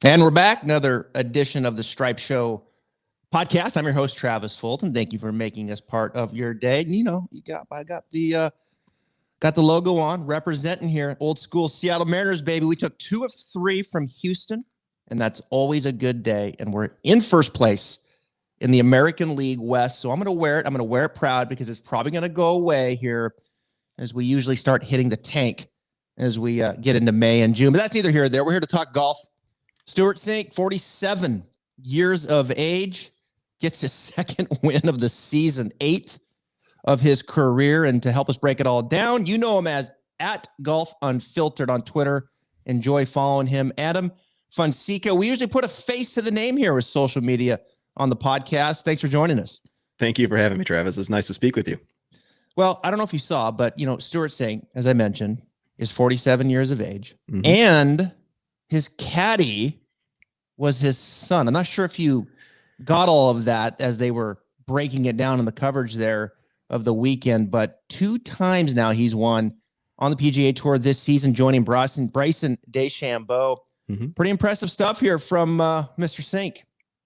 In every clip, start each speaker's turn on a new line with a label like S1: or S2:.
S1: And we're back. Another edition of the Stripe Show podcast. I'm your host, Travis Fulton. Thank you for making us part of your day. And, I got the logo on, representing here. Old school Seattle Mariners, baby. We took 2 of 3 from Houston, and that's always a good day. And we're in first place in the American League West. So I'm going to wear it. I'm going to wear it proud because it's probably going to go away here as we usually start hitting the tank as we get into May and June. But that's neither here nor there. We're here to talk golf. Stewart Cink, 47 years of age, gets his second win of the season, 8th of his career. And to help us break it all down, you know him as at Golf Unfiltered on Twitter. Enjoy following him. Adam Fonseca. We usually put a face to the name here with social media on the podcast. Thanks for joining us.
S2: Thank you for having me, Travis. It's nice to speak with you.
S1: Well, I don't know if you saw, but, Stewart Cink, as I mentioned, is 47 years of age. Mm-hmm. And his caddy was his son. I'm not sure if you got all of that as they were breaking it down in the coverage there of the weekend, but 2 times now he's won on the PGA Tour this season, joining Bryson DeChambeau. Mm-hmm. Pretty impressive stuff here from Mr. Cink.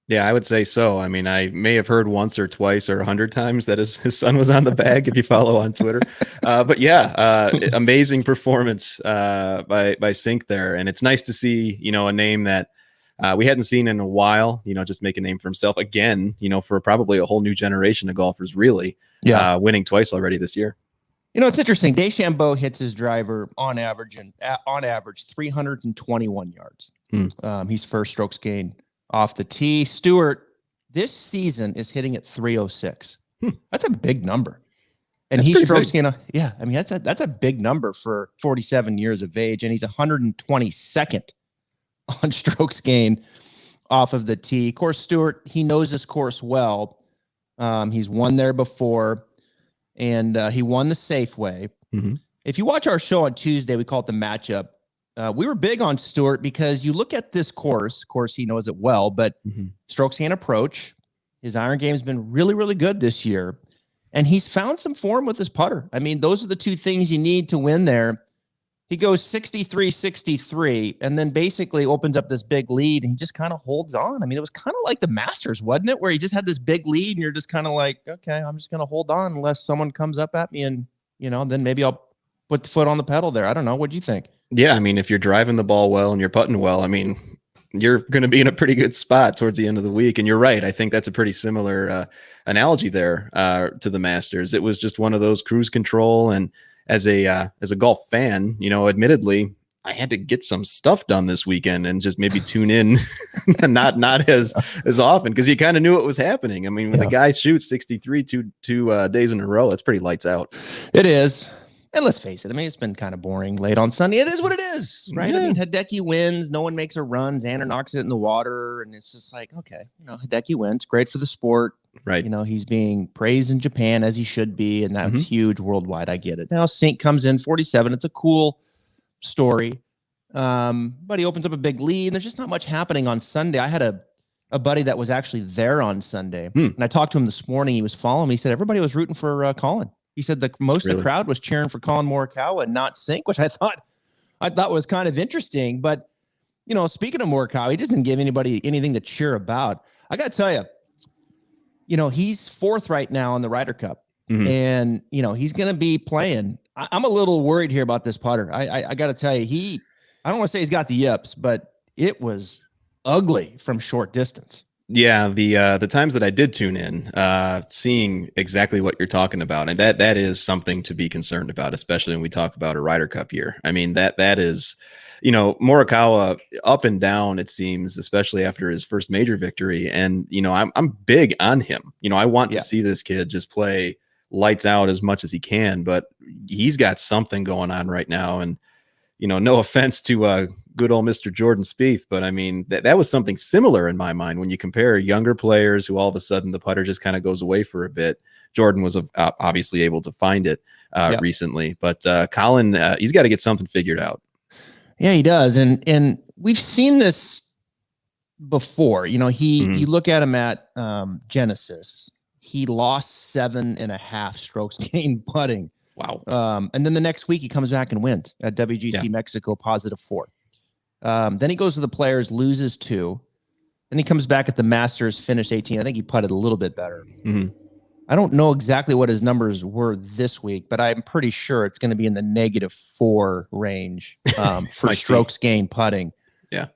S2: Yeah, I would say so. I mean, I may have heard once or twice or 100 times that his son was on the bag if you follow on Twitter. But yeah, amazing performance by Cink there. And it's nice to see, a name that we hadn't seen in a while, just make a name for himself again, for probably a whole new generation of golfers, really. Yeah. Winning twice already this year.
S1: It's interesting. DeChambeau hits his driver on average 321 yards. He's first strokes gained off the tee. Stewart this season is hitting at 306. That's a big number. And he's strokes gained. That's a big number for 47 years of age. And he's 122nd on strokes gained off of the tee. Of course, Stewart, he knows this course well. He's won there before, and he won the Safeway. Mm-hmm. If you watch our show on Tuesday, we call it the matchup. We were big on Stewart because you look at this course. Of course, he knows it well, but strokes gained approach. His iron game's been really, really good this year, and he's found some form with his putter. I mean, those are the 2 things you need to win there. He goes 63-63 and then basically opens up this big lead, and he just kind of holds on. I mean, it was kind of like the Masters, wasn't it? Where he just had this big lead and you're just kind of like, okay, I'm just going to hold on unless someone comes up at me and, then maybe I'll put the foot on the pedal there. I don't know. What do you think?
S2: Yeah. I mean, if you're driving the ball well and you're putting well, I mean, you're going to be in a pretty good spot towards the end of the week. And you're right. I think that's a pretty similar analogy there to the Masters. It was just one of those cruise control, and as a golf fan, admittedly, I had to get some stuff done this weekend and just maybe tune in, not as often, because you kind of knew what was happening. I mean, when the guy shoots 63 two days in a row, it's pretty lights out.
S1: It is. And let's face it, I mean, it's been kind of boring late on Sunday. It is what it is, right? Yeah. I mean, Hideki wins. No one makes a run. Xander knocks it in the water. And it's just like, okay, Hideki wins. Great for the sport.
S2: Right.
S1: He's being praised in Japan as he should be. And that's huge worldwide. I get it. Now, Cink comes in 47. It's a cool story. But he opens up a big lead. And there's just not much happening on Sunday. I had a buddy that was actually there on Sunday. And I talked to him this morning. He was following me. He said everybody was rooting for Colin. He said most of the crowd was cheering for Colin Morikawa and not Cink, which I thought was kind of interesting. But, speaking of Morikawa, he doesn't give anybody anything to cheer about. I got to tell you, he's 4th right now in the Ryder Cup. Mm-hmm. And, he's going to be playing. I'm a little worried here about this putter. I got to tell you, I don't want to say he's got the yips, but it was ugly from short distance.
S2: Yeah, the times that I did tune in, seeing exactly what you're talking about, and that is something to be concerned about, especially when we talk about a Ryder Cup year. I mean, that is, Morikawa up and down, it seems, especially after his first major victory. And I'm big on him. I want to see this kid just play lights out as much as he can, but he's got something going on right now. And no offense to good old Mr. Jordan Spieth, but I mean, that was something similar in my mind when you compare younger players who all of a sudden the putter just kind of goes away for a bit. Jordan was obviously able to find it recently, but Colin, he's got to get something figured out.
S1: Yeah, he does. And we've seen this before. You look at him at Genesis, he lost 7.5 strokes gained putting.
S2: Wow.
S1: And then the next week he comes back and wins at WGC Mexico, +4. Then he goes to the Players, loses 2. Then he comes back at the Masters, finished 18. I think he putted a little bit better. I don't know exactly what his numbers were this week, but I'm pretty sure it's going to be in the -4 range for strokes gained putting.
S2: Yeah.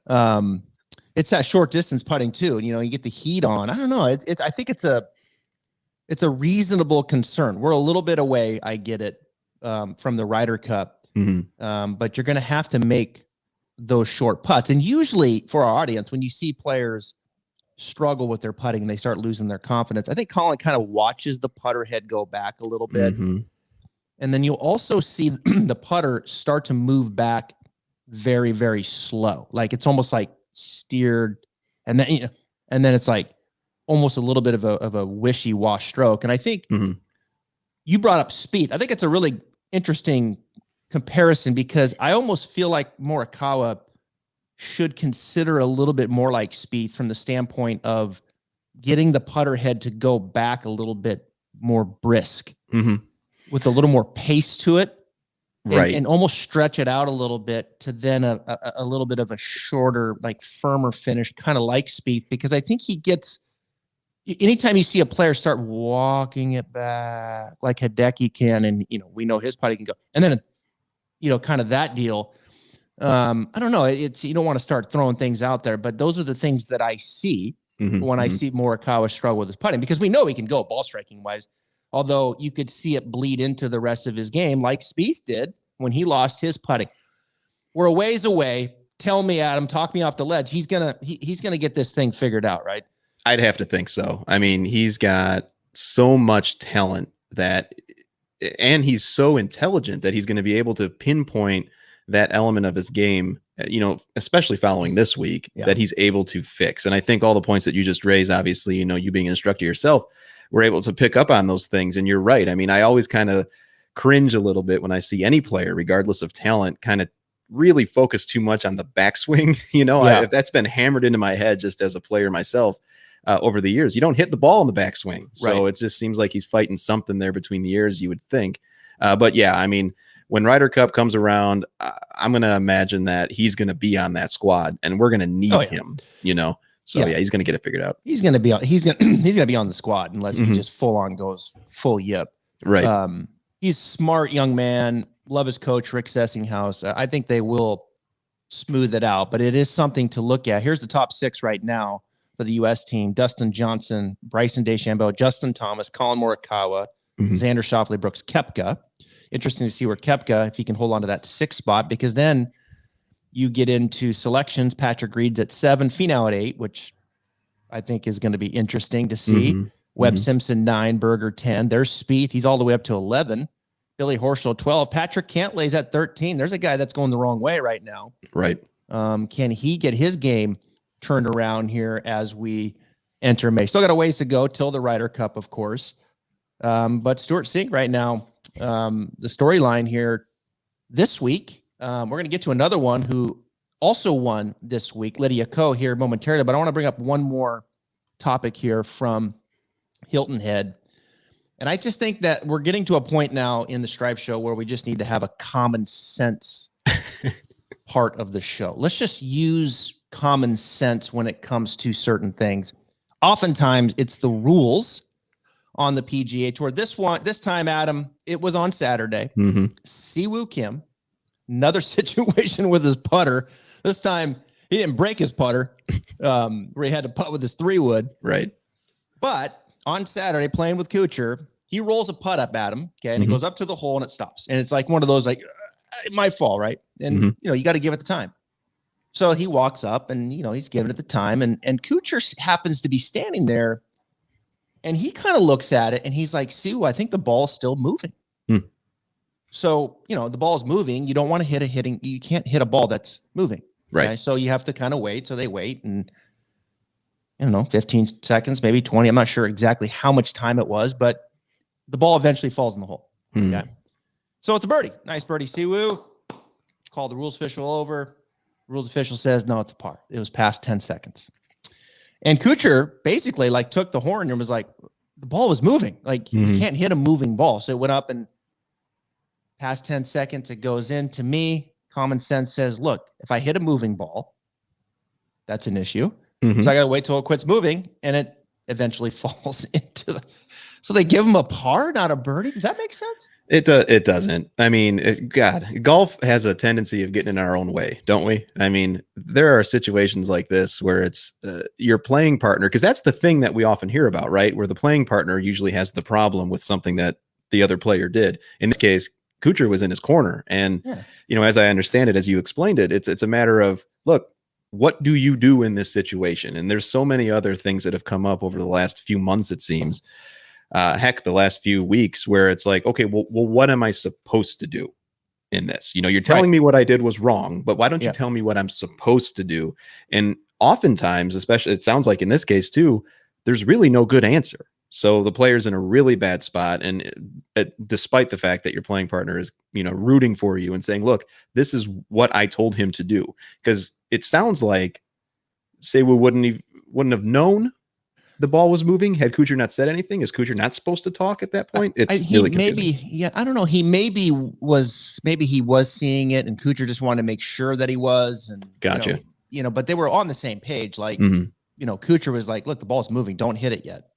S1: It's that short distance putting too. And, you get the heat on. I don't know. I think it's a reasonable concern. We're a little bit away. I get it from the Ryder Cup, but you're going to have to make those short putts. And usually for our audience, when you see players struggle with their putting and they start losing their confidence, I think Colin kind of watches the putter head go back a little bit. And then you'll also see the putter start to move back very, very slow. Like it's almost like steered. And then, it's like almost a little bit of a wishy-wash stroke. And I think you brought up Spieth. I think it's a really interesting comparison because I almost feel like Morikawa should consider a little bit more like Spieth from the standpoint of getting the putter head to go back a little bit more brisk with a little more pace to it, and almost stretch it out a little bit to then a little bit of a shorter, like firmer finish, kind of like Spieth, because I think he gets, anytime you see a player start walking it back like Hideki can, and we know his putting can go, and then kind of that deal. I don't know. It's, you don't want to start throwing things out there, but those are the things that I see when I see Morikawa struggle with his putting, because we know he can go ball striking wise, although you could see it bleed into the rest of his game like Spieth did when he lost his putting. We're a ways away. Tell me, Adam, talk me off the ledge. He's gonna get this thing figured out, right?
S2: I'd have to think so. I mean, he's got so much talent and he's so intelligent that he's going to be able to pinpoint that element of his game, especially following this week, that he's able to fix. And I think all the points that you just raised, obviously, you being an instructor yourself, were able to pick up on those things. And you're right. I mean, I always kind of cringe a little bit when I see any player, regardless of talent, kind of really focus too much on the backswing. That's been hammered into my head just as a player myself over the years. You don't hit the ball in the backswing. So it just seems like he's fighting something there between the ears, you would think. But yeah, I mean, when Ryder Cup comes around, I'm going to imagine that he's going to be on that squad, and we're going to need him, So he's going to get it figured out. He's
S1: going to be on the squad unless he just full on goes full yip.
S2: Right.
S1: He's a smart young man. Love his coach, Rick Sessinghaus. I think they will smooth it out, but it is something to look at. Here's the top 6 right now for the U.S. team: Dustin Johnson, Bryson DeChambeau, Justin Thomas, Colin Morikawa, Xander Schauffele, Brooks Koepka. Interesting to see where Koepka, if he can hold on to that 6th spot, because then you get into selections. Patrick Reed's at 7, Finau at 8, which I think is going to be interesting to see. Webb Simpson 9, Berger 10. There's Spieth. He's all the way up to 11. Billy Horschel 12. Patrick Cantlay's at 13. There's a guy that's going the wrong way right now.
S2: Right.
S1: Can he get his game turned around here as we enter May? Still got a ways to go till the Ryder Cup, of course. But Stewart Cink right now, the storyline here this week, we're going to get to another one who also won this week, Lydia Ko, here momentarily, but I want to bring up one more topic here from Hilton Head. And I just think that we're getting to a point now in the Stripe Show where we just need to have a common sense part of the show. Let's just use common sense when it comes to certain things. Oftentimes it's the rules on the PGA Tour. This time, Adam, it was on Saturday. Siwoo Kim, another situation with his putter. This time, he didn't break his putter, where he had to putt with his 3-wood.
S2: Right.
S1: But on Saturday, playing with Kuchar, he rolls a putt up at him, okay, and he goes up to the hole and it stops. And it's like one of those, like, it might fall, right? And, you got to give it the time. So he walks up and, he's giving it the time. And Kuchar happens to be standing there. And he kind of looks at it and he's like, Sue, I think the ball's still moving. So, the ball's moving. You don't want to you can't hit a ball that's moving.
S2: Right.
S1: Okay? So you have to kind of wait. So they wait, and 15 seconds, maybe 20. I'm not sure exactly how much time it was, but the ball eventually falls in the hole. Okay. So it's a birdie. Nice birdie, Siwoo. Call the rules official over. Rules official says, no, it's a par. It was past 10 seconds. And Kuchar basically took the horn and was like, the ball was moving. Like, you can't hit a moving ball. So it went up and past 10 seconds, it goes in. To me, common sense says, look, if I hit a moving ball, that's an issue.
S2: Mhm.
S1: So I got to wait till it quits moving, and it eventually falls into the. So they give him a par, not a birdie. Does that make sense?
S2: It doesn't. I mean, God, golf has a tendency of getting in our own way, don't we? I mean, there are situations like this where it's your playing partner, because that's the thing that we often hear about, right? Where the playing partner usually has the problem with something that the other player did. In this case, Kuchar was in his corner, and as I understand it, as you explained it, it's a matter of, look, what do you do in this situation? And there's so many other things that have come up over the last few months, it seems. Heck, the last few weeks, where it's like, okay, well, what am I supposed to do in this? You're telling me what I did was wrong, but why don't you tell me what I'm supposed to do? And oftentimes, especially, it sounds like in this case too, there's really no good answer. So the player's in a really bad spot, and despite the fact that your playing partner is, rooting for you and saying, look, this is what I told him to do. Because it sounds like, say we wouldn't have known the ball was moving had Kuchar not said anything. Is Kuchar not supposed to talk at that point? It's really confusing.
S1: I don't know. He maybe he was seeing it, and Kuchar just wanted to make sure that he was. And
S2: gotcha.
S1: But they were on the same page. Like, Kuchar was like, look, the ball's moving. Don't hit it yet,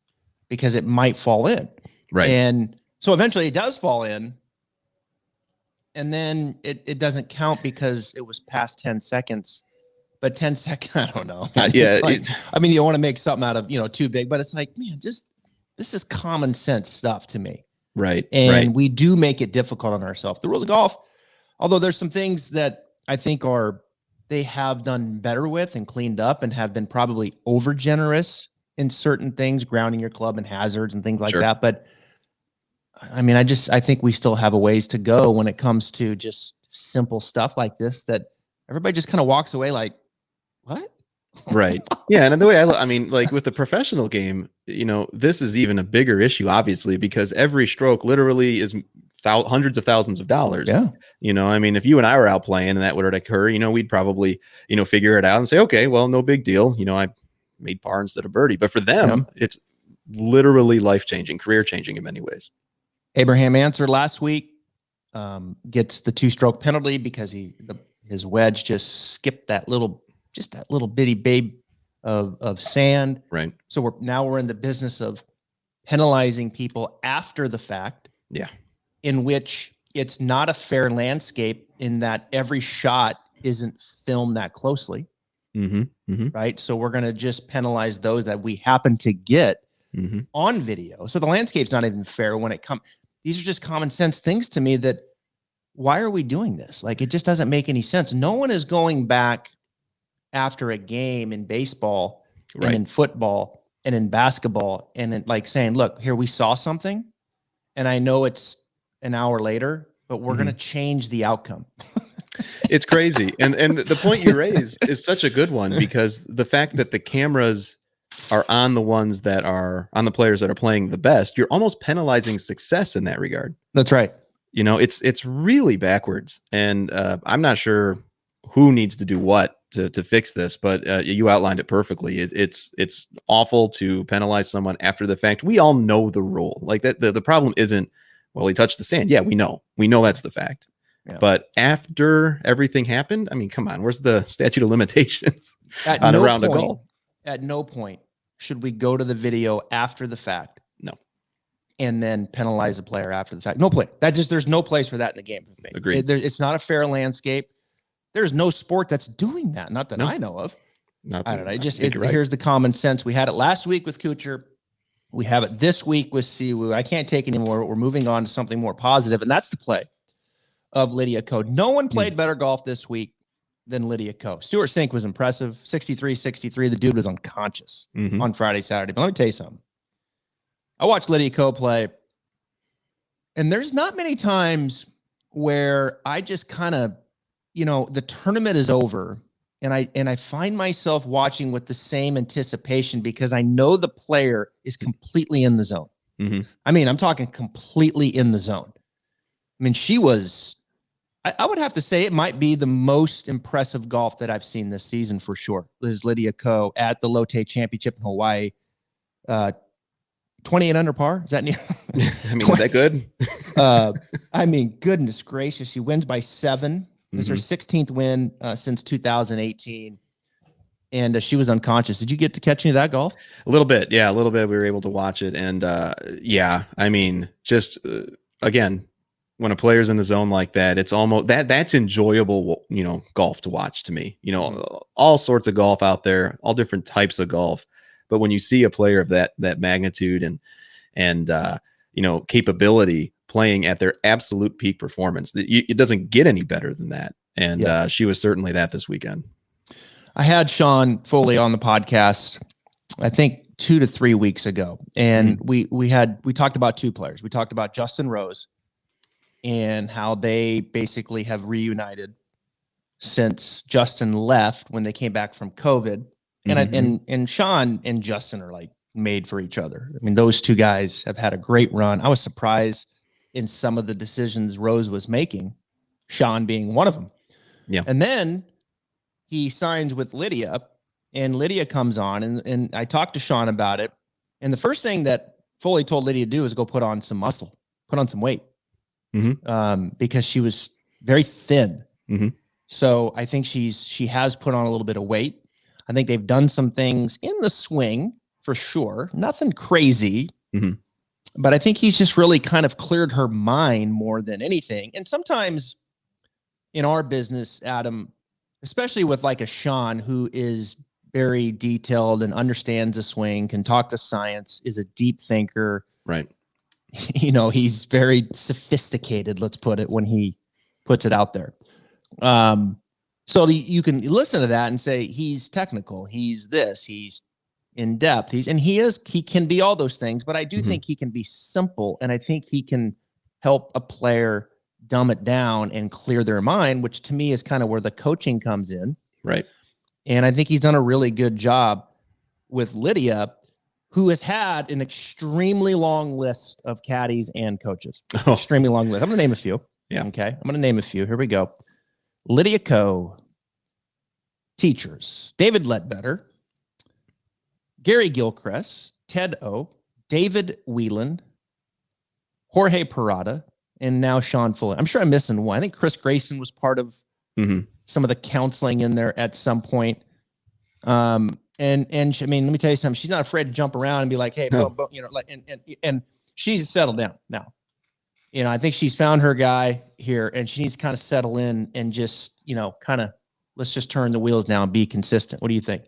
S1: because it might fall in.
S2: Right.
S1: And so eventually it does fall in, and then it doesn't count because it was past 10 seconds. But 10 seconds, I don't know. You want to make something out of, too big, but it's like, man, this is common sense stuff to me.
S2: Right.
S1: And we do make it difficult on ourselves. The rules of golf, although there's some things that I think they have done better with and cleaned up, and have been probably over generous in certain things, grounding your club and hazards and things like that. But I think we still have a ways to go when it comes to just simple stuff like this, that everybody just kind of walks away like, what?
S2: Right. Yeah. And the way like with the professional game, this is even a bigger issue, obviously, because every stroke literally is hundreds of thousands of dollars.
S1: Yeah.
S2: If you and I were out playing and that would occur, we'd probably, figure it out and say, okay, well, no big deal. I made par instead of birdie. But for them, it's literally life-changing, career-changing in many ways.
S1: Abraham Answer last week gets the 2-stroke penalty because his wedge just skipped that little bitty babe of sand.
S2: Right.
S1: So we're in the business of penalizing people after the fact.
S2: Yeah.
S1: In which it's not a fair landscape, in that every shot isn't filmed that closely.
S2: Mm-hmm. Mm-hmm.
S1: Right. So we're going to just penalize those that we happen to get on video. So the landscape's not even fair when it comes. These are just common sense things to me, that why are we doing this? Like, it just doesn't make any sense. No one is going back after a game in baseball and in football and in basketball and saying, look, here, we saw something, and I know it's an hour later, but we're going to change the outcome.
S2: It's crazy. And the point you raise is such a good one, because the fact that the cameras are on the ones that are on the players that are playing the best, you're almost penalizing success in that regard.
S1: That's right.
S2: It's really backwards. And I'm not sure who needs to do what to fix this, but you outlined it perfectly. It's awful to penalize someone after the fact. We all know the rule. Like that. The problem isn't, well, he touched the sand. Yeah, we know that's the fact. Yeah. But after everything happened, come on, where's the statute of limitations on a round of golf?
S1: At no point should we go to the video after the fact.
S2: No.
S1: And then penalize a player after the fact. No play. There's no place for that in the game. For me.
S2: Agreed.
S1: It's not a fair landscape. There's no sport that's doing that. Not that I know of. I don't know. Here's the common sense. We had it last week with Kuchar. We have it this week with Siwoo. I can't take anymore. We're moving on to something more positive, and that's the play of Lydia Ko. No one played better golf this week than Lydia Ko. Stewart Cink was impressive. 63-63. The dude was unconscious on Friday, Saturday. But let me tell you something. I watched Lydia Ko play, and there's not many times where I just kind of, the tournament is over, and I find myself watching with the same anticipation, because I know the player is completely in the zone. I'm talking completely in the zone. She was, I would have to say, it might be the most impressive golf that I've seen this season for sure. Is Lydia Ko at the Lotte Championship in Hawaii. 28 under par. Is that near?
S2: Is that good?
S1: Goodness gracious. She wins by 7. It's her 16th win since 2018. And she was unconscious. Did you get to catch any of that golf?
S2: A little bit. Yeah, a little bit. We were able to watch it. And yeah, I mean, just again, when a player's in the zone like that, it's almost that's enjoyable, golf to watch to me. All sorts of golf out there, all different types of golf. But when you see a player of that magnitude and capability playing at their absolute peak performance, it doesn't get any better than that. And she was certainly that this weekend.
S1: I had Sean Foley on the podcast, I think 2 to 3 weeks ago. And we talked about two players. We talked about Justin Rose and how they basically have reunited since Justin left when they came back from COVID. And and Sean and Justin are like made for each other. I mean, those two guys have had a great run. I was surprised in some of the decisions Rose was making, Sean being one of them.
S2: Yeah.
S1: And then he signs with Lydia, and Lydia comes on, and I talked to Sean about it. And the first thing that Foley told Lydia to do is go put on some muscle, put on some weight, because she was very thin. So I think she has put on a little bit of weight. I think they've done some things in the swing for sure. Nothing crazy, but I think he's just really kind of cleared her mind more than anything. And sometimes in our business, Adam, especially with like a Sean who is very detailed and understands the swing, can talk the science, is a deep thinker.
S2: Right.
S1: He's very sophisticated, let's put it, when he puts it out there. So you can listen to that and say, he's technical, he's this, he's in depth, he can be all those things, but I do think he can be simple. And I think he can help a player dumb it down and clear their mind, which to me is kind of where the coaching comes in.
S2: Right.
S1: And I think he's done a really good job with Lydia, who has had an extremely long list of caddies and coaches. Extremely long list. I'm going to name a few.
S2: Yeah.
S1: Okay. I'm going to name a few. Here we go. Lydia Ko, teachers, David Ledbetter, Gary Gilchrist, Ted O, David Whelan, Jorge Parada, and now Sean Fuller. I'm sure I'm missing one. I think Chris Grayson was part of some of the counseling in there at some point. And I mean, let me tell you something. She's not afraid to jump around and be like, hey, boom, boom, and she's settled down now. I think she's found her guy here, and she needs to kind of settle in and just, let's just turn the wheels now and be consistent. What do you think?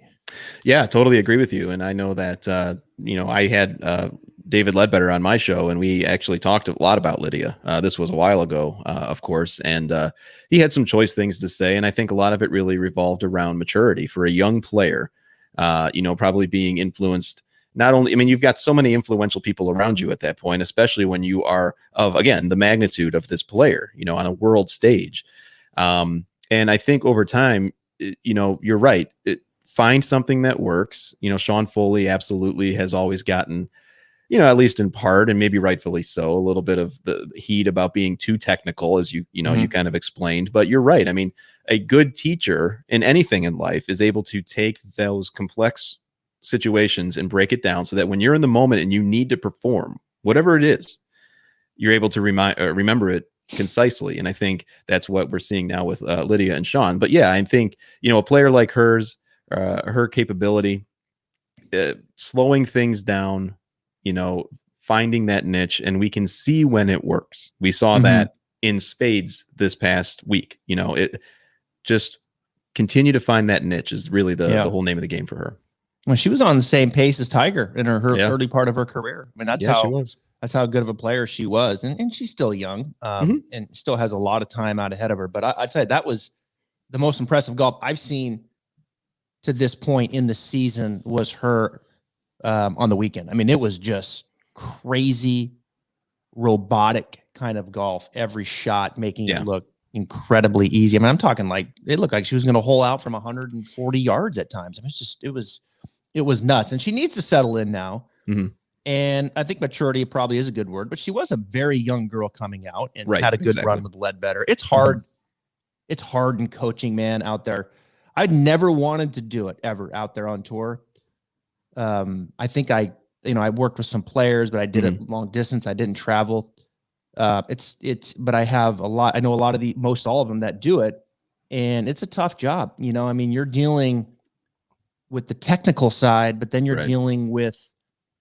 S2: Yeah, totally agree with you. And I know that, I had David Ledbetter on my show, and we actually talked a lot about Lydia. This was a while ago, of course, and he had some choice things to say. And I think a lot of it really revolved around maturity for a young player, probably being influenced. Not only, I mean, you've got so many influential people around you at that point, especially when you are of, again, the magnitude of this player, on a world stage. And I think over time, you're right. Find something that works. Sean Foley absolutely has always gotten, at least in part, and maybe rightfully so, a little bit of the heat about being too technical, as you kind of explained. But you're right. I mean, a good teacher in anything in life is able to take those complex situations and break it down so that when you're in the moment and you need to perform, whatever it is, you're able to remember it concisely. And I think that's what we're seeing now with Lydia and Sean. But yeah, I think, a player like hers, her capability, slowing things down, finding that niche, and we can see when it works. We saw that in spades this past week. It just continue to find that niche is really the whole name of the game for her.
S1: Well, she was on the same pace as Tiger in her early part of her career. I mean, that's how
S2: she was.
S1: That's how good of a player she was. And she's still young and still has a lot of time out ahead of her. But I tell you, that was the most impressive golf I've seen to this point in the season was her on the weekend. I mean, it was just crazy, robotic kind of golf. Every shot making it look incredibly easy. I mean, I'm talking like it looked like she was going to hole out from 140 yards at times. I mean, it was nuts. And she needs to settle in now. And I think maturity probably is a good word, but she was a very young girl coming out and had a good run with Ledbetter. It's hard. It's hard in coaching, man, out there. I'd never wanted to do it ever out there on tour. I think I worked with some players, but I did it long distance. I didn't travel. But I have a lot. I know a lot of most all of them that do it. and it's a tough job. You know, I mean, you're dealing with the technical side, but then you're
S2: Right.
S1: dealing with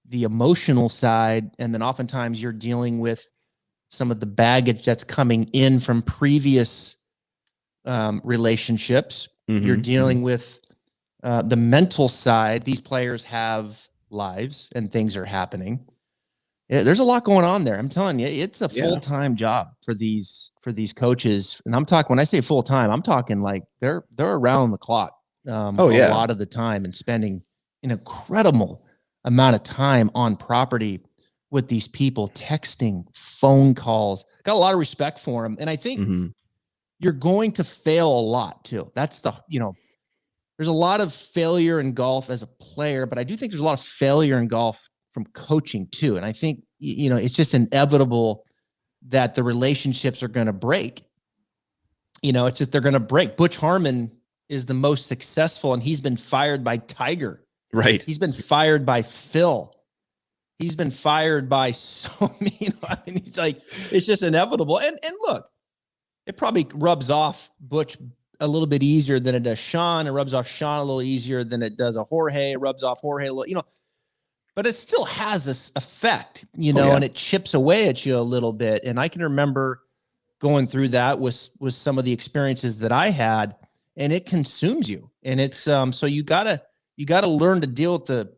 S1: the emotional side. And then oftentimes you're dealing with some of the baggage that's coming in from previous relationships. You're dealing with the mental side. These players have lives and things are happening. There's a lot going on there. I'm telling you, it's a full-time job for these coaches. And I'm talking, when I say full-time, I'm talking like they're around the clock a lot of the time, and spending an incredible amount of time on property with these people, texting, phone calls. Got a lot of respect for them. And I think you're going to fail a lot too. That's there's a lot of failure in golf as a player, but I do think there's a lot of failure in golf from coaching too. And I think, it's just inevitable that the relationships are going to break. It's just, they're going to break. Butch Harmon is the most successful, and he's been fired by Tiger.
S2: Right.
S1: He's been fired by Phil. He's been fired by so many. He's like, it's just inevitable. And look, it probably rubs off Butch a little bit easier than it does Sean. It rubs off Sean a little easier than it does a Jorge. It rubs off Jorge a little, but it still has this effect, and it chips away at you a little bit. And I can remember going through that with some of the experiences that I had, and it consumes you. And it's, so you gotta learn to deal with the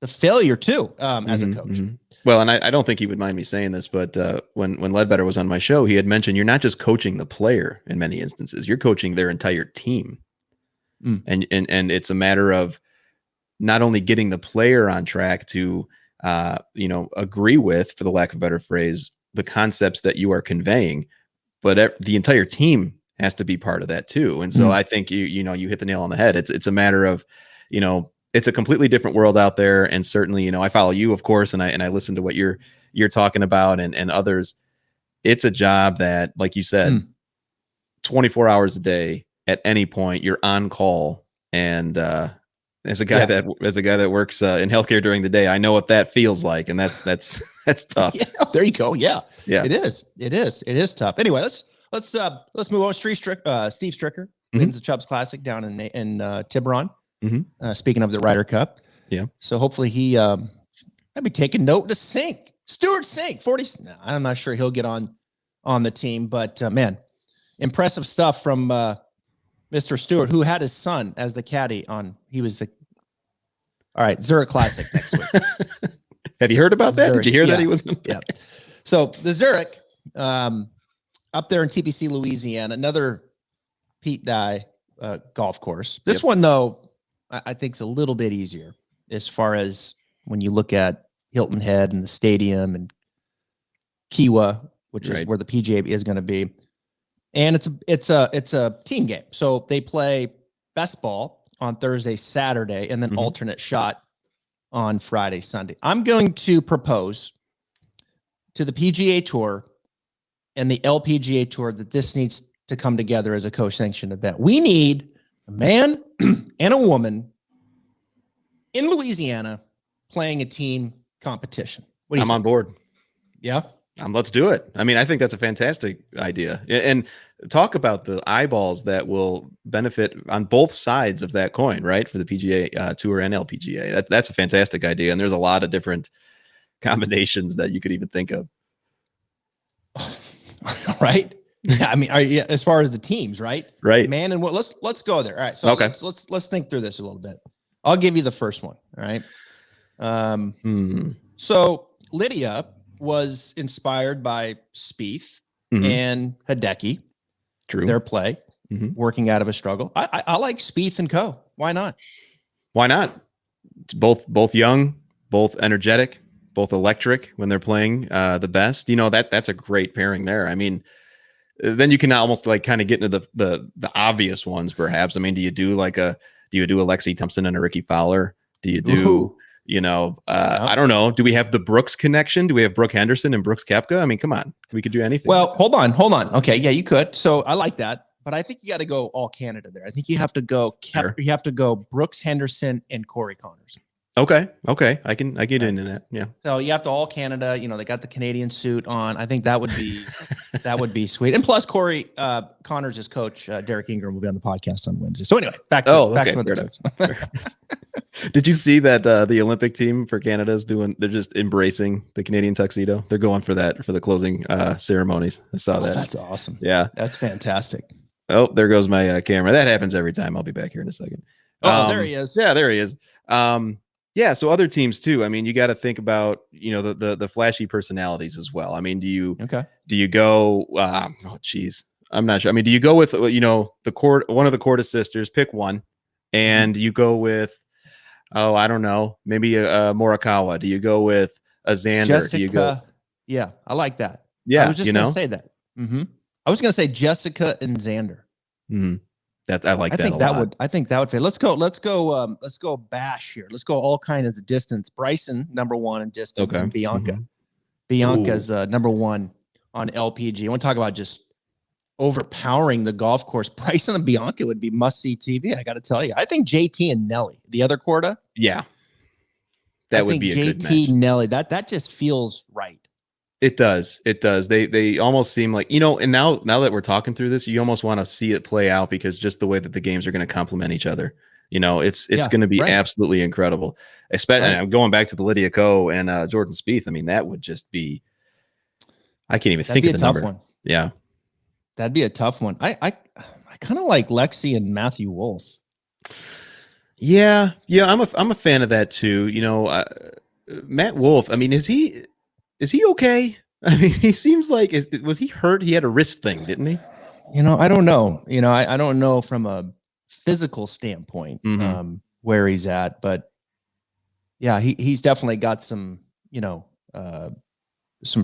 S1: failure too, as a coach.
S2: Well, and I don't think he would mind me saying this, but when Ledbetter was on my show, he had mentioned you're not just coaching the player in many instances, you're coaching their entire team. And it's a matter of not only getting the player on track to, agree with, for the lack of a better phrase, the concepts that you are conveying, but the entire team has to be part of that too. And so I think you hit the nail on the head. It's a matter of, it's a completely different world out there. And certainly, I follow you, of course, and I listen to what you're talking about and others. It's a job that, like you said, 24 hours a day, at any point, you're on call. And as a guy that works in healthcare during the day, I know what that feels like, and that's tough.
S1: Yeah, there you go. Yeah, it is tough. Anyway, let's move on. Steve Stricker wins the Chubbs Classic down in Tiburon. Speaking of the Ryder Cup. Yeah. So hopefully I'd be taking note to Cink. Stewart Cink, 40. I'm not sure he'll get on the team, but man, impressive stuff from Mr. Stewart, who had his son as the caddy all right, Zurich Classic next week.
S2: Have you heard about that? Did you hear that he was?
S1: Yeah. So the Zurich, up there in TPC, Louisiana, another Pete Dye golf course. This one, though, I think is a little bit easier as far as when you look at Hilton Head and the stadium and Kiwa, which is where the PGA is going to be. And it's a team game. So they play best ball on Thursday, Saturday, and then alternate shot on Friday, Sunday. I'm going to propose to the PGA Tour and the LPGA Tour that this needs to come together as a co-sanctioned event. We need a man and a woman in Louisiana playing a team competition.
S2: I'm on board.
S1: Yeah.
S2: Let's do it. I mean, I think that's a fantastic idea. And talk about the eyeballs that will benefit on both sides of that coin, right? For the PGA Tour and LPGA. That's a fantastic idea. And there's a lot of different combinations that you could even think of. Right. Yeah. I mean, as far as the teams, right? Right.
S1: Man and what? Let's go there. All right. So let's think through this a little bit. I'll give you the first one. All right. So Lydia was inspired by Spieth and Hideki.
S2: True.
S1: Their play, working out of a struggle. I like Spieth and Co. Why not?
S2: Why not? It's both young, both energetic, both electric when they're playing the best. That's a great pairing there. I mean, then you can almost like kind of get into the obvious ones, perhaps. I mean, do you do a Lexi Thompson and a Ricky Fowler? Do you do? I don't know. Do we have the Brooks connection? Do we have Brooke Henderson and Brooks Koepka? I mean, come on. We could do anything.
S1: Well, hold on. Okay. Yeah, you could. So I like that. But I think you got to go all Canada there. I think you have to go You have to go Brooks Henderson and Corey Connors.
S2: Okay. I can get into that. Yeah.
S1: So you have to all Canada, they got the Canadian suit on. I think that would be sweet. And plus Corey Connors' coach, Derek Ingram, will be on the podcast on Wednesday. So anyway, back to the jokes.
S2: Did you see that the Olympic team for Canada is they're just embracing the Canadian tuxedo? They're going for that for the closing ceremonies. I saw that.
S1: That's awesome.
S2: Yeah.
S1: That's fantastic.
S2: Oh, there goes my camera. That happens every time. I'll be back here in a second.
S1: There he is.
S2: Yeah, there he is. Yeah, so other teams too. I mean, you got to think about, the flashy personalities as well. I mean, do you go, I'm not sure. I mean, do you go with, one of the Corda sisters, pick one, and you go with, I don't know, maybe a Morikawa? Do you go with a Xander?
S1: Jessica,
S2: do you go?
S1: Yeah, I like that.
S2: Yeah,
S1: I was just going to say that. I was going to say Jessica and Xander.
S2: I think
S1: that would fit. Let's go bash here. Let's go all kinds of distance. Bryson, number one in distance, and Bianca. Bianca's number one on LPG. I want to talk about just overpowering the golf course. Bryson and Bianca would be must-see TV. I got to tell you. I think JT and Nelly, the other Corda.
S2: Yeah, that would be a good match.
S1: JT, Nelly, that just feels right.
S2: It does. They almost seem like, and now that we're talking through this, you almost want to see it play out, because just the way that the games are going to complement each other, it's going to be absolutely incredible. Especially, I'm going back to the Lydia Ko and Jordan Spieth. I mean, that would just be, I can't even think of the number. One. Yeah.
S1: That'd be a tough one. I kind of like Lexi and Matthew Wolf.
S2: Yeah. I'm a fan of that too. Matt Wolf, I mean, is he okay? I mean, he seems like, was he hurt? He had a wrist thing, didn't he?
S1: I don't know. I don't know from a physical standpoint where he's at, but yeah, he's definitely got some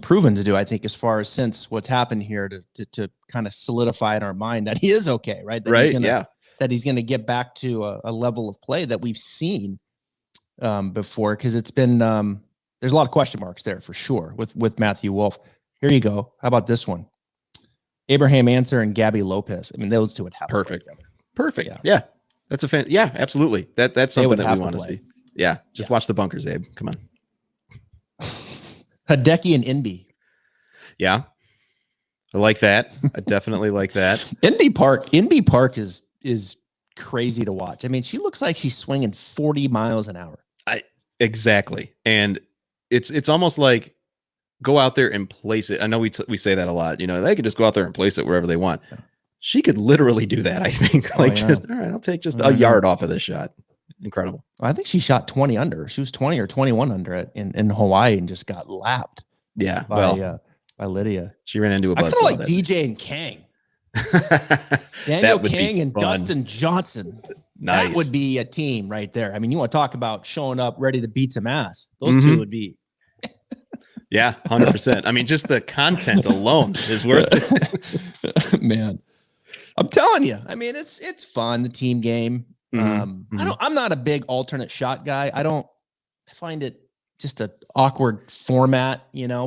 S1: proven to do, I think, as far as since what's happened here to kind of solidify in our mind that he is okay, right? That he's going to get back to a level of play that we've seen before, because it's been there's a lot of question marks there for sure with Matthew Wolf. Here you go. How about this one? Abraham Answer and Gabby Lopez. I mean, those two would have
S2: perfect. Yeah. That's a fan. Yeah, absolutely. That's something that we want to see. Yeah. Just watch the bunkers, Abe. Come on.
S1: Hideki and Inby.
S2: Yeah. I like that. I definitely like that.
S1: Inby Park is crazy to watch. I mean, she looks like she's swinging 40 miles an hour.
S2: Exactly. And it's almost like go out there and place it. I know we say that a lot. They could just go out there and place it wherever they want. She could literally do that, I think. All right, I'll take just a yard off of this shot. Incredible.
S1: I think she shot 20 under. She was 20 or 21 under it in Hawaii and just got lapped.
S2: Yeah,
S1: by Lydia.
S2: She ran into a buzzsaw.
S1: I kind of like DJ and Kang. Daniel Kang and Dustin Johnson.
S2: Nice.
S1: That would be a team right there. I mean, you want to talk about showing up ready to beat some ass. Those two would be.
S2: Yeah, 100%. I mean, just the content alone is worth it.
S1: Man, I'm telling you. I mean, it's fun, the team game. I'm not a big alternate shot guy. I find it just an awkward format,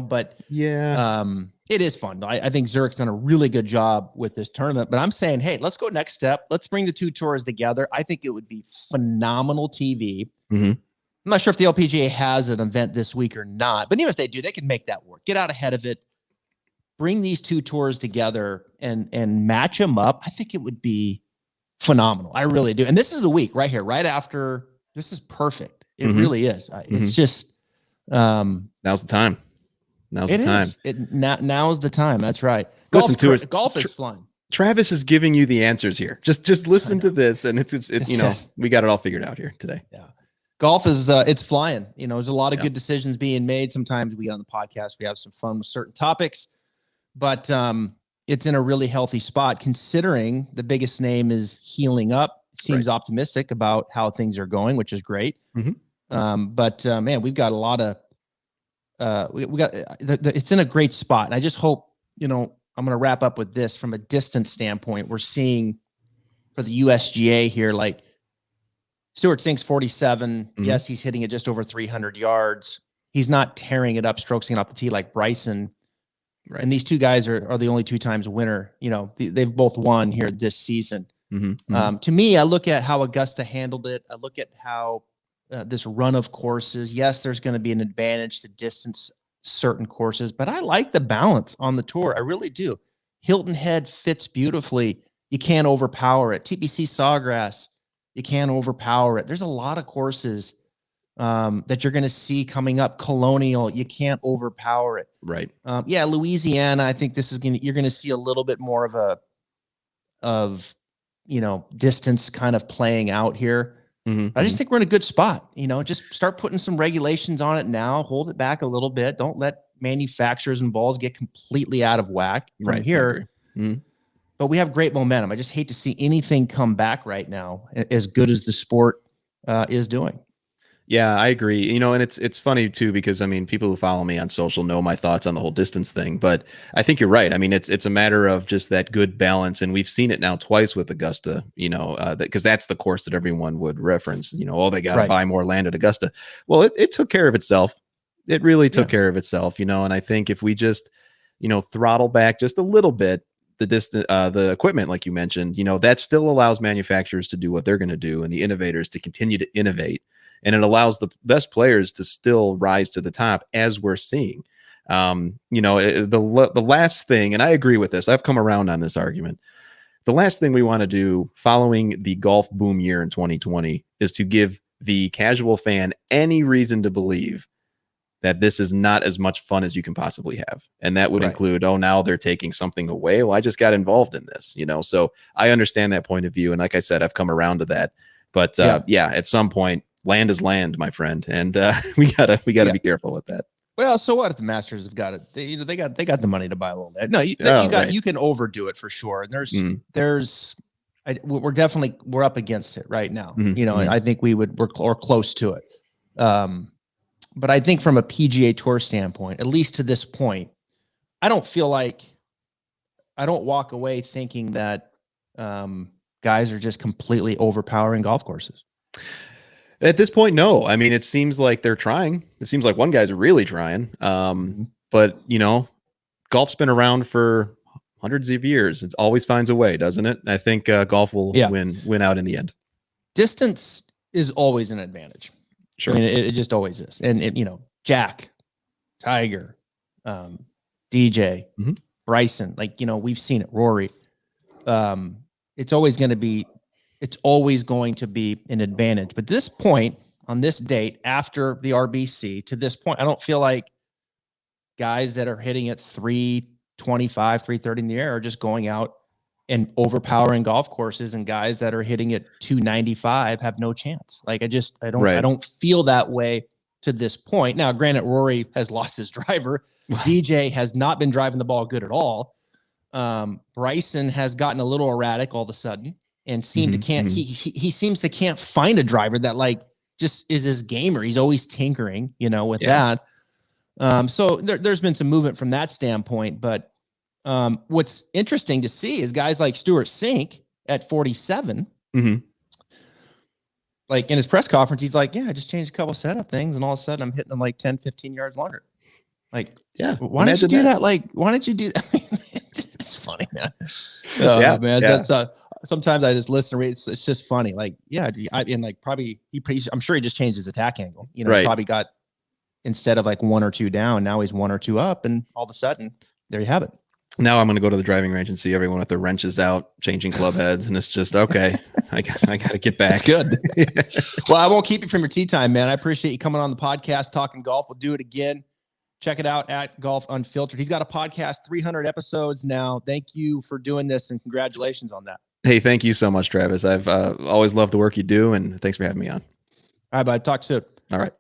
S1: but
S2: yeah.
S1: It is fun. I think Zurich's done a really good job with this tournament, but I'm saying, hey, let's go next step. Let's bring the two tours together. I think it would be phenomenal TV. I'm not sure if the LPGA has an event this week or not, but even if they do, they can make that work. Get out ahead of it. Bring these two tours together and match them up. I think it would be phenomenal. I really do. And this is a week right here, right after. This is perfect. It really is. It's just.
S2: Now's the time. Now's the time.
S1: Now's the time. That's right. Golf is fun.
S2: Travis is giving you the answers here. Just listen to this, and it's we got it all figured out here today.
S1: Yeah. Golf is it's flying. There's a lot of good decisions being made. Sometimes we get on the podcast, we have some fun with certain topics, but it's in a really healthy spot considering the biggest name is healing up. Seems optimistic about how things are going, which is great. But man, we've got a lot of it's in a great spot. And I just hope, I'm going to wrap up with this from a distance standpoint. We're seeing for the USGA here, like Stewart Cink's 47. Yes, he's hitting it just over 300 yards. He's not tearing it up, stroking it off the tee like Bryson. Right. And these two guys are the only two times winner. They've both won here this season. To me, I look at how Augusta handled it. I look at how this run of courses. Yes, there's going to be an advantage to distance certain courses, but I like the balance on the tour. I really do. Hilton Head fits beautifully. You can't overpower it. TPC Sawgrass, you can't overpower it. There's a lot of courses that you're going to see coming up. Colonial, you can't overpower it.
S2: Right.
S1: Yeah, Louisiana, I think this is you're going to see a little bit more of distance kind of playing out here. I just think we're in a good spot. Just start putting some regulations on it now. Hold it back a little bit. Don't let manufacturers and balls get completely out of whack from here. But we have great momentum. I just hate to see anything come back right now as good as the sport is doing.
S2: Yeah, I agree. And it's funny too, because I mean, people who follow me on social know my thoughts on the whole distance thing, but I think you're right. I mean, it's a matter of just that good balance. And we've seen it now twice with Augusta, because that's the course that everyone would reference, they got to buy more land at Augusta. Well, it took care of itself. It really took care of itself, and I think if we just, throttle back just a little bit, the equipment, like you mentioned, that still allows manufacturers to do what they're going to do and the innovators to continue to innovate. And it allows the best players to still rise to the top, as we're seeing. The last thing, and I agree with this, I've come around on this argument. The last thing we want to do following the golf boom year in 2020 is to give the casual fan any reason to believe that this is not as much fun as you can possibly have. And that would include, now they're taking something away. Well, I just got involved in this, so I understand that point of view. And like I said, I've come around to that. But at some point, land is land, my friend, and we gotta be careful with that.
S1: Well, so what if the Masters have got it? They got the money to buy a little bit. No, you can overdo it for sure. And we're up against it right now. And I think we're close to it. But I think from a PGA Tour standpoint, at least to this point, I don't walk away thinking that guys are just completely overpowering golf courses.
S2: At this point, no. I mean, it seems like they're trying. It seems like one guy's really trying. But, golf's been around for hundreds of years. It always finds a way, doesn't it? I think golf will win out in the end.
S1: Distance is always an advantage.
S2: Sure.
S1: I mean, it just always is. And, Jack, Tiger, DJ, Bryson, we've seen it, Rory. It's always going to be an advantage. But this point, on this date, after the RBC, to this point, I don't feel like guys that are hitting at 325, 330 in the air are just going out and overpowering golf courses, and guys that are hitting at 295 have no chance. I don't feel that way to this point. Now, granted, Rory has lost his driver. DJ has not been driving the ball good at all. Bryson has gotten a little erratic all of a sudden. And he seems to can't find a driver that just is his gamer. He's always tinkering, with that. So there's been some movement from that standpoint. But what's interesting to see is guys like Stewart Cink at 47. In his press conference, he's like, I just changed a couple setup things, and all of a sudden I'm hitting them 10, 15 yards longer. Why didn't you do that? Why didn't you do that? It's funny, man. Man. That's sometimes I just listen to it. It's just funny. I'm sure he just changed his attack angle. He probably got, instead of 1 or 2 down, now he's 1 or 2 up, and all of a sudden there you have it.
S2: Now I'm going to go to the driving range and see everyone with their wrenches out, changing club heads, and it's just okay. I got to get back.
S1: It's good. Well, I won't keep you from your tee time, man. I appreciate you coming on the podcast, talking golf. We'll do it again. Check it out at Golf Unfiltered. He's got a podcast, 300 episodes now. Thank you for doing this, and congratulations on that.
S2: Hey, thank you so much, Travis. I've always loved the work you do, and thanks for having me on.
S1: All right, bud. Talk soon.
S2: All right.